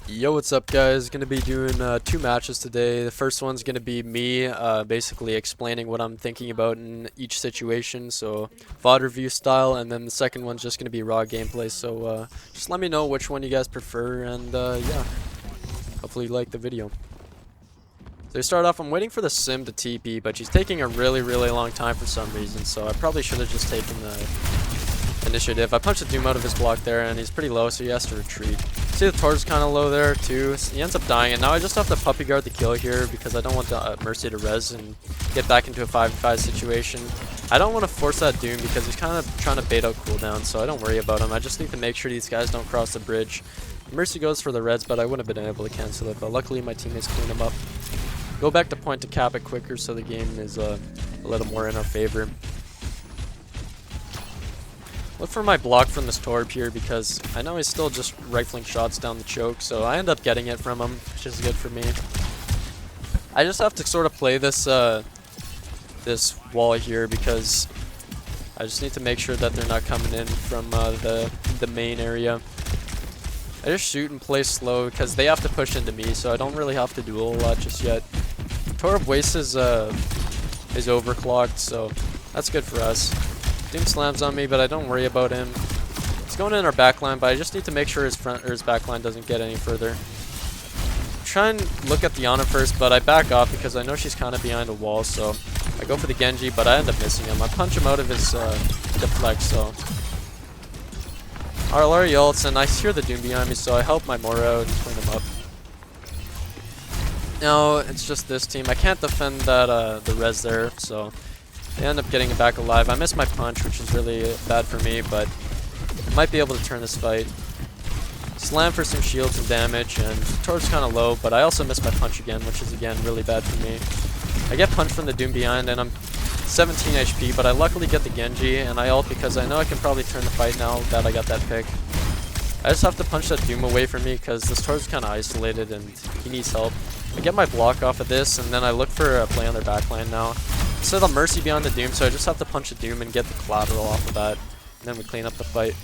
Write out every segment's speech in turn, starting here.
Yo, what's up, guys? Gonna be doing two matches today. The first one's gonna be me basically explaining what I'm thinking about in each situation, so VOD review style, and then the second one's just gonna be raw gameplay. So just let me know which one you guys prefer, and yeah, hopefully you like the video. So to start off, I'm waiting for the sim to TP, but she's taking a really long time for some reason, so I probably should have just taken the initiative. I punched the Doom out of his block there, and he's pretty low, so he has to retreat. See, the Tor's kind of low there too. So he ends up dying, and now I just have to puppy guard the kill here because I don't want the Mercy to res and get back into a 5v5 situation. I don't want to force that Doom because he's kind of trying to bait out cooldown, so I don't worry about him. I just need to make sure these guys don't cross the bridge. Mercy goes for the reds, but I wouldn't have been able to cancel it, but luckily my teammates clean him up. Go back to point to cap it quicker so the game is a little more in our favor. Look for my block from this Torb here because I know he's still just rifling shots down the choke, so I end up getting it from him, which is good for me. I just have to sort of play this this wall here because I just need to make sure that they're not coming in from the main area. I just shoot and play slow because they have to push into me, so I don't really have to do a whole lot just yet. Torb waste is overclocked, so that's good for us. Doom slams on me, but I don't worry about him. He's going in our backline, but I just need to make sure his front or his backline doesn't get any further. Try and look at the Ana first, but I back off because I know she's kind of behind the wall, so I go for the Genji, but I end up missing him. I punch him out of his deflect, so Arlari ults, and I hear the Doom behind me, so I help my Mora out and clean him up. Now it's just this team. I can't defend that the res there, so they end up getting it back alive. I missed my punch, which is really bad for me, but I might be able to turn this fight. Slam for some shields and damage, and Tor's kind of low, but I also missed my punch again, which is again really bad for me. I get punched from the Doom behind, and I'm 17 HP, but I luckily get the Genji, and I ult because I know I can probably turn the fight now that I got that pick. I just have to punch that Doom away from me because this Tor's kind of isolated and he needs help. I get my block off of this, and then I look for a play on their backline now. So the Mercy beyond the Doom, so I just have to punch the Doom and get the collateral off of that, and then we clean up the fight.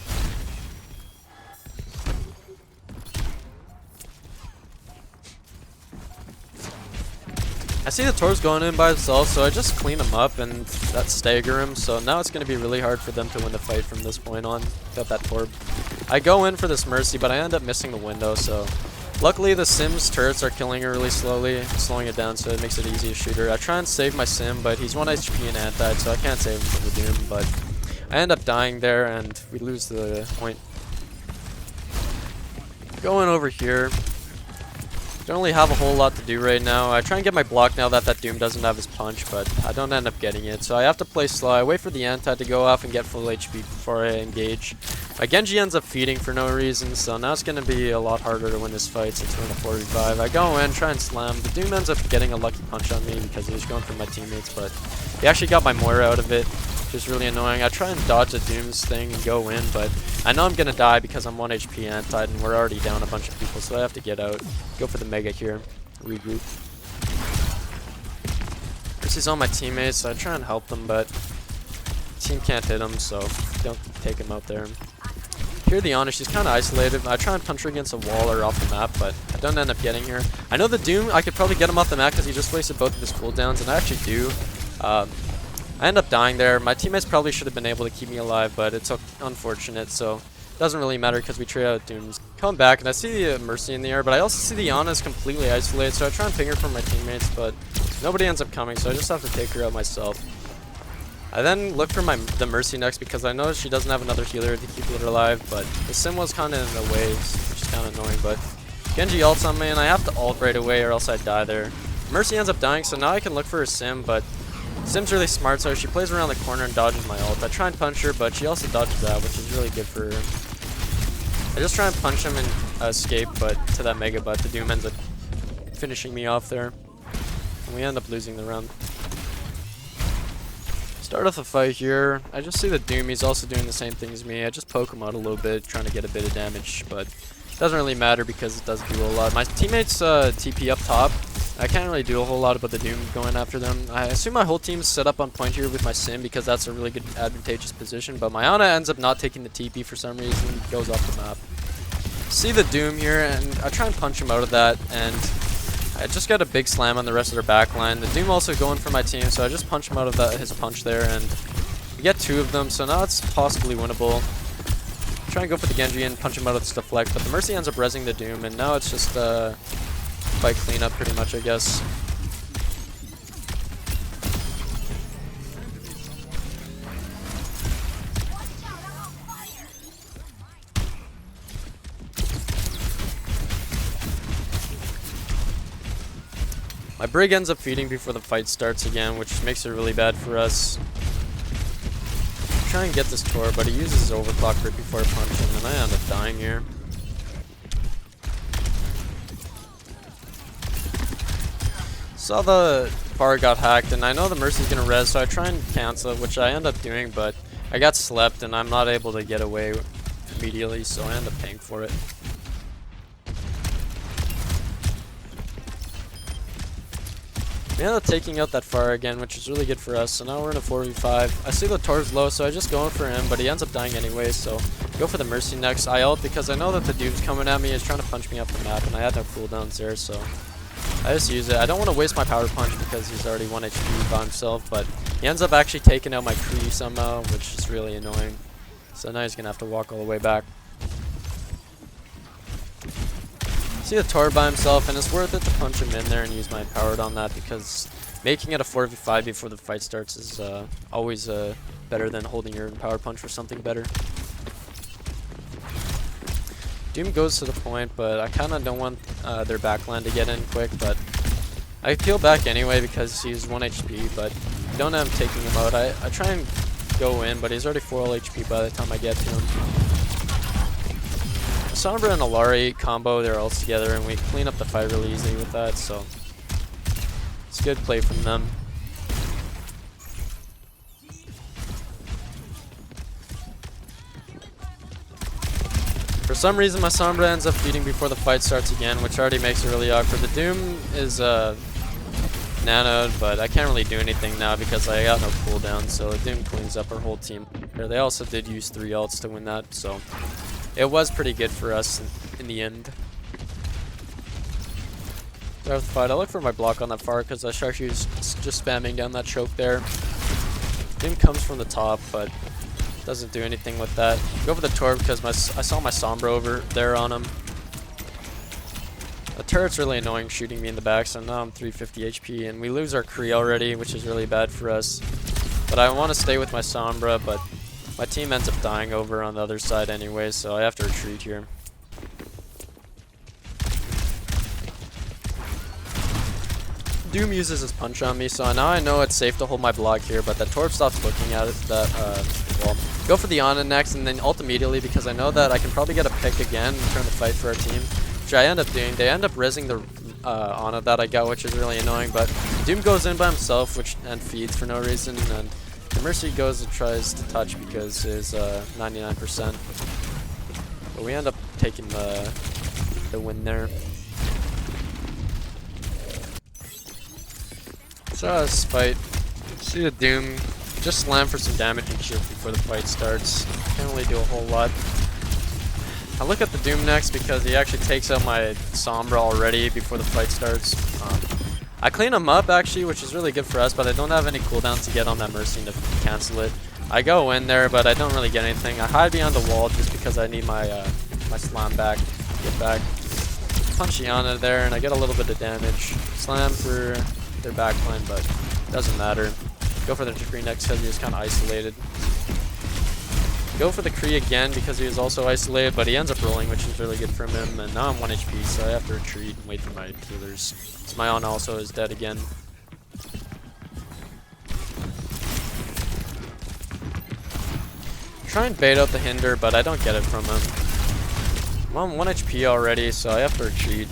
I see the Tor's going in by himself, so I just clean him up and that stagger him, so now it's going to be really hard for them to win the fight from this point on without that Torb. I go in for this Mercy, but I end up missing the window, so luckily the Sim's turrets are killing her really slowly, slowing it down so it makes it easy to shoot her. I try and save my Sim, but he's 1 HP and anti, so I can't save him from the Doom, but I end up dying there and we lose the point. Going over here. Don't really have a whole lot to do right now. I try and get my block now that that Doom doesn't have his punch, but I don't end up getting it. So I have to play slow. I wait for the anti to go off and get full HP before I engage. My Genji ends up feeding for no reason, so now it's going to be a lot harder to win this fight since we're in a 4v5. I go in, try and slam. The Doom ends up getting a lucky punch on me because he was going for my teammates, but he actually got my Moira out of it, which is really annoying. I try and dodge the Doom's thing and go in, but I know I'm going to die because I'm 1 HP anti and we're already down a bunch of people, so I have to get out. Go for the Mega here. Regroup. Mercy's on my teammates, so I try and help them, but the team can't hit him, so don't take him out there. Here the Ana, she's kind of isolated. I try and punch her against a wall or off the map, but I don't end up getting her. I know the Doom, I could probably get him off the map because he just wasted both of his cooldowns, and I actually do. I end up dying there. My teammates probably should have been able to keep me alive, but it's unfortunate, so it doesn't really matter because we trade out Dooms. Come back, and I see the Mercy in the air, but I also see the Ana is completely isolated, so I try and ping her from my teammates, but nobody ends up coming, so I just have to take her out myself. I then look for the Mercy next because I know she doesn't have another healer to keep her alive, but the Sim was kind of in the way, which is kind of annoying, but Genji ults on me, and I have to ult right away or else I die there. Mercy ends up dying, so now I can look for her Sim, but Sim's really smart, so she plays around the corner and dodges my ult. I try and punch her, but she also dodges that, which is really good for her. I just try and punch him and escape, but to that Mega, but the Doom ends up finishing me off there. And we end up losing the round. Start off the fight here. I just see the Doom, he's also doing the same thing as me. I just poke him out a little bit, trying to get a bit of damage, but it doesn't really matter because it does do a lot. My teammates TP up top. I can't really do a whole lot about the Doom going after them. I assume my whole team's set up on point here with my Sim because that's a really good advantageous position, but my Ana ends up not taking the TP for some reason, goes off the map. see the Doom here, and I try and punch him out of that, and I just got a big slam on the rest of their back line. The Doom also going for my team, so I just punch him out of his punch there, and we get 2 of them, so now it's possibly winnable. Try and go for the Genji and punch him out of the deflect, but the Mercy ends up rezzing the Doom, and now it's just fight cleanup pretty much, I guess. My Brig ends up feeding before the fight starts again, which makes it really bad for us. Try and get this Tor, but he uses his overclock right before I punch him, and I end up dying here. Saw the bar got hacked, and I know the Mercy's gonna res, so I try and cancel it, which I end up doing, but I got slept, and I'm not able to get away immediately, so I end up paying for it. We end up taking out that Pharah again, which is really good for us, so now we're in a 4v5. I see the Tor's low, so I just go in for him, but he ends up dying anyway, so go for the Mercy next. I ult because I know that the Doom's coming at me, he's trying to punch me off the map, and I had no cooldowns there, so I just use it. I don't want to waste my power punch because he's already 1 HP by himself, but he ends up actually taking out my Kree somehow, which is really annoying. So now he's going to have to walk all the way back. See the Tor by himself, and it's worth it to punch him in there and use my powered on that because making it a 4v5 before the fight starts is always better than holding your power punch for something better. Doom goes to the point, but I kind of don't want their backline to get in quick, but I peel back anyway because he's 1 HP, but I don't have him taking him out. I try and go in, but he's already 4 HP by the time I get to him. Sombra and Alari combo their ults together, and we clean up the fight really easily with that, so it's a good play from them. For some reason, my Sombra ends up feeding before the fight starts again, which already makes it really awkward. The Doom is nanoed, but I can't really do anything now because I got no cooldown, so the Doom cleans up our whole team. They also did use 3 ults to win that, so it was pretty good for us in the end. Start the fight. I look for my block on that far because Sharshu's just spamming down that choke there. Doom comes from the top, but doesn't do anything with that. Go for the Tor because I saw my Sombra over there on him. The turret's really annoying shooting me in the back, so now I'm 350 HP, and we lose our Kree already, which is really bad for us. But I want to stay with my Sombra, but my team ends up dying over on the other side anyway, so I have to retreat here. Doom uses his punch on me, so now I know it's safe to hold my block here, but that Torp stops looking at it. Well, go for the Ana next, and then ult immediately because I know that I can probably get a pick again and turn the fight for our team, which I end up doing. They end up rezzing the Ana that I got, which is really annoying, but Doom goes in by himself and feeds for no reason, and the Mercy goes and tries to touch because it's 99%. But we end up taking the win there. So this fight, see the Doom just slam for some damage and shield before the fight starts. Can't really do a whole lot. I look at the Doom next because he actually takes out my Sombra already before the fight starts. I clean him up actually, which is really good for us, but I don't have any cooldowns to get on that Mercy to cancel it. I go in there, but I don't really get anything. I hide behind the wall just because I need my my slam back, get back. Punch Iana there, and I get a little bit of damage. Slam for their backline, but doesn't matter. Go for the Kree next because he was kind of isolated. Go for the Kree again because he was also isolated, but he ends up rolling, which is really good from him. And now I'm 1 HP, so I have to retreat and wait for my healers. So my Ana also is dead again. Try and bait out the Hinder, but I don't get it from him. I'm on 1 HP already, so I have to retreat.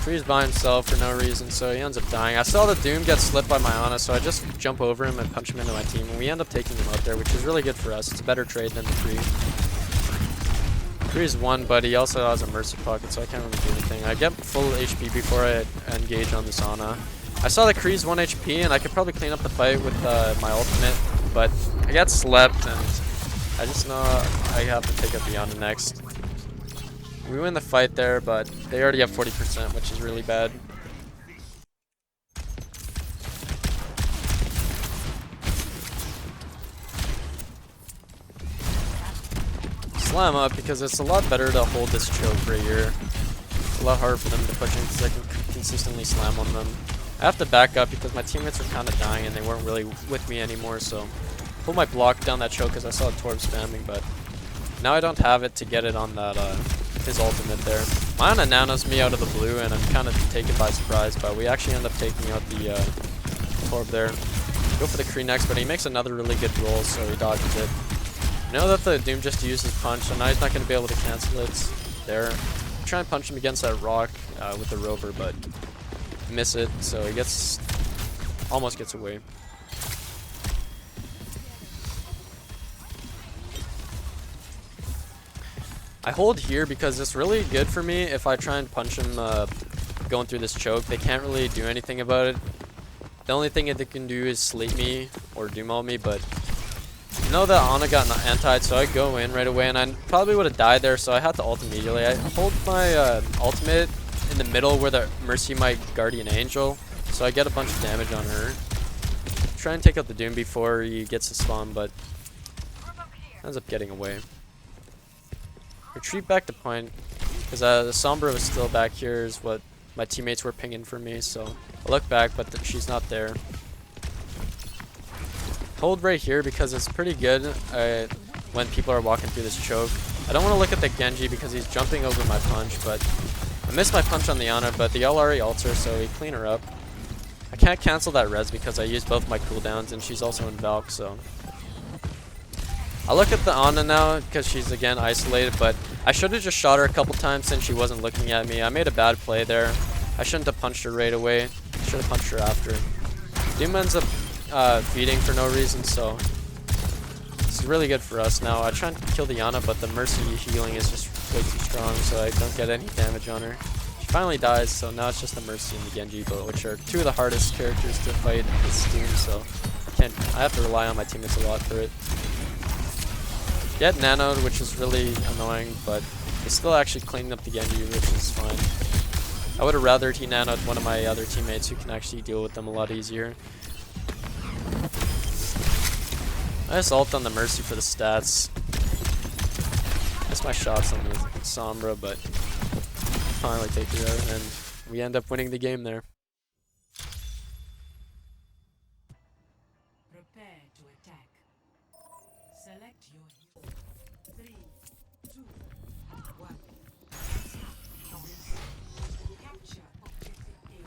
Free's by himself for no reason, so he ends up dying. I saw the Doom get slipped by my Ana, so I just jump over him and punch him into my team, and we end up taking him out there, which is really good for us. It's a better trade than the Free. Free's won, but he also has a Mercy pocket, so I can't really do anything. I get full HP before I engage on this Ana. I saw the Kree's 1 HP, and I could probably clean up the fight with my ultimate, but I got slept, and I just know I have to pick up Beyond next. We win the fight there, but they already have 40%, which is really bad. Slam up because it's a lot better to hold this choke right here. It's a lot harder for them to push in because I can consistently slam on them. I have to back up because my teammates are kind of dying and they weren't really with me anymore, so pull my block down that choke because I saw Torb spamming, but now I don't have it to get it on that his ultimate there. My Ana nanos me out of the blue and I'm kind of taken by surprise, but we actually end up taking out the Torb there. Go for the Kree next, but he makes another really good roll, so he dodges it. I know that the Doom just used his punch, so now he's not going to be able to cancel it there. Try and punch him against that rock with the rover, but miss it, so he almost gets away. I hold here because it's really good for me if I try and punch him going through this choke. They can't really do anything about it. The only thing that they can do is sleep me or doom all me, but I know that Ana got antied, so I go in right away, and I probably would have died there, so I had to ult immediately. I hold my ultimate in the middle where the Mercy my Guardian Angel, so I get a bunch of damage on her. Try and take out the Doom before he gets to spawn, but ends up getting away. Retreat back to point, because the Sombra was still back here is what my teammates were pinging for me, so I look back, but she's not there. Hold right here because it's pretty good when people are walking through this choke. I don't want to look at the Genji because he's jumping over my punch, but I missed my punch on the Ana, but the LRE ults her, so we clean her up. I can't cancel that res because I used both my cooldowns and she's also in Valk, so I look at the Ana now because she's again isolated, but I should have just shot her a couple times since she wasn't looking at me. I made a bad play there. I shouldn't have punched her right away. I should have punched her after. Doom ends up feeding for no reason, so it's really good for us now. I try and kill the Ana, but the Mercy healing is just way too strong, so I don't get any damage on her. She finally dies, so now it's just the Mercy and the Genji, which are two of the hardest characters to fight this team, so I have to rely on my teammates a lot for it. Get nanoed, which is really annoying, but they still actually cleaned up the Genji, which is fine. I would have rather he nanoed one of my other teammates who can actually deal with them a lot easier. I just ult on the Mercy for the stats. Missed my shots on the Sombra, but finally take her out, and we end up winning the game there. Prepare to attack. Select your 3, 2, 1. Capture objective A.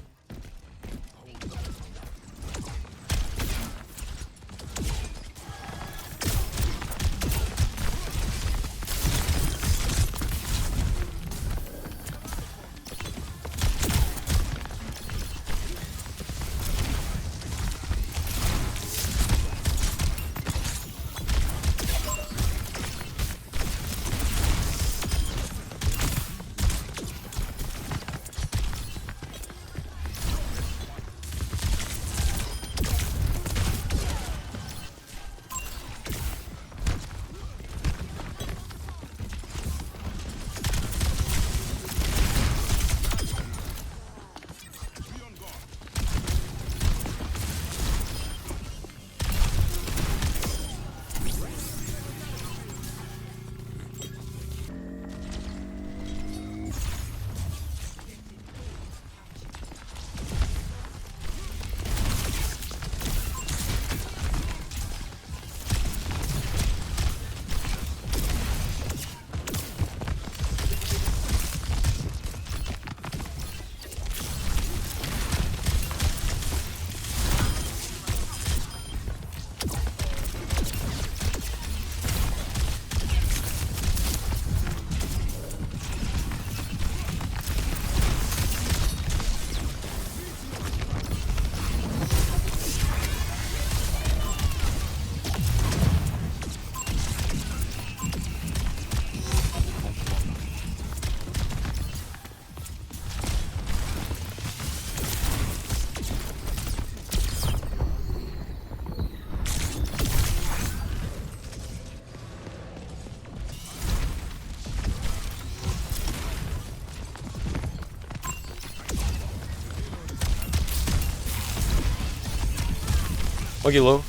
Buggy low.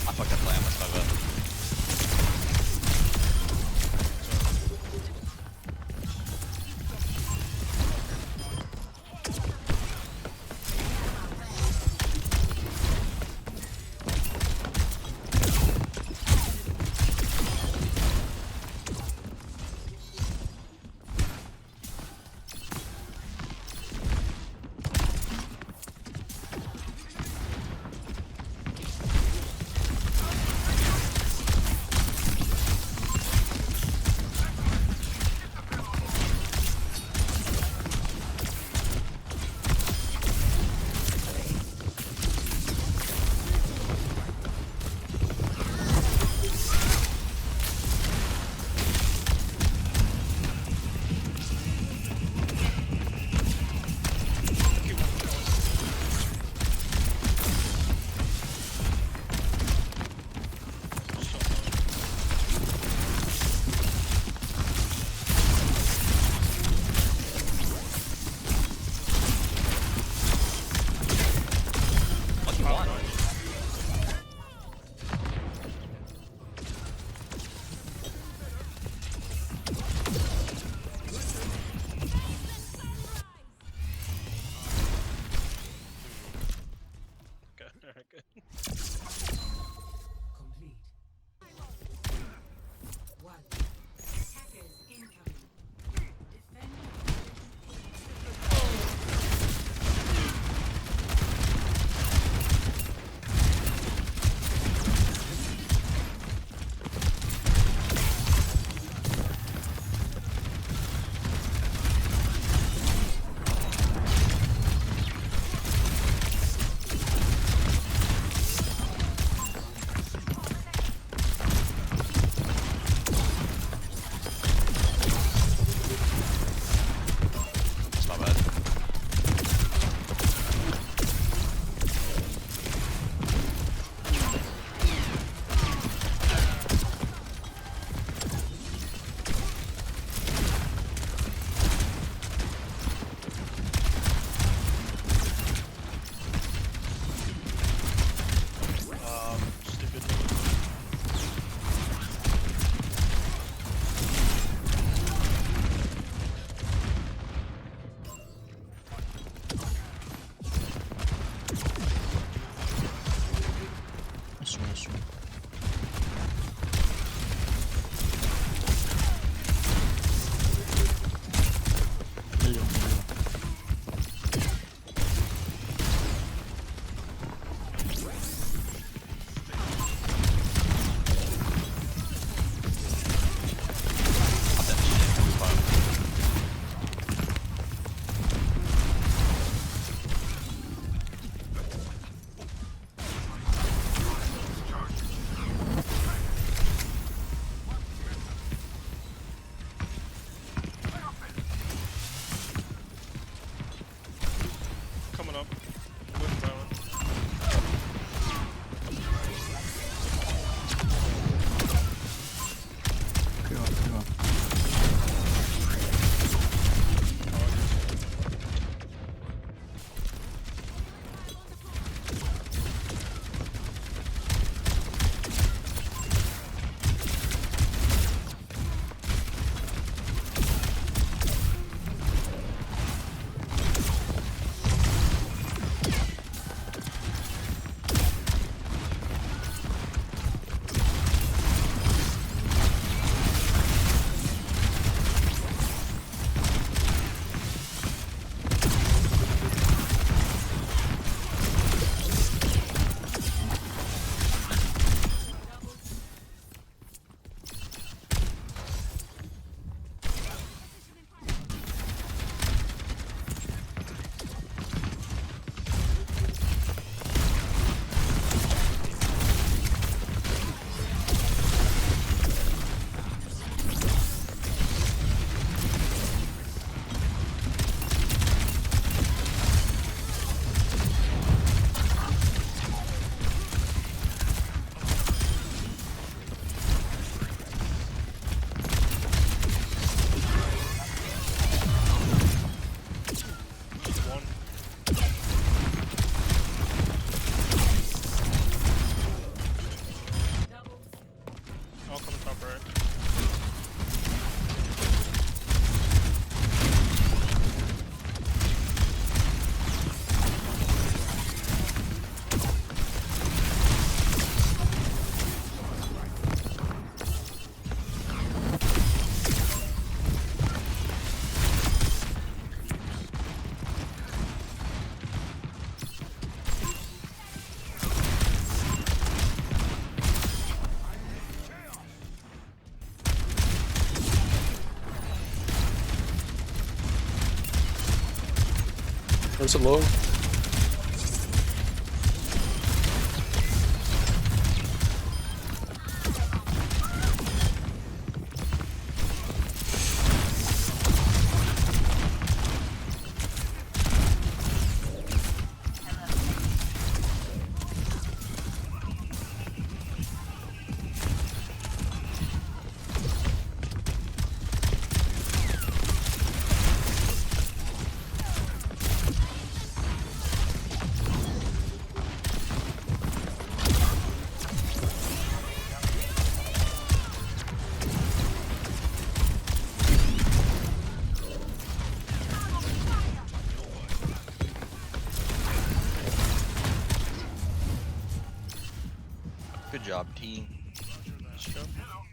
I fucked up plan, that's my bad. Lucky one. Complete. One. Attackers incoming. Defend. Where's it low? Good job, team. Let's go.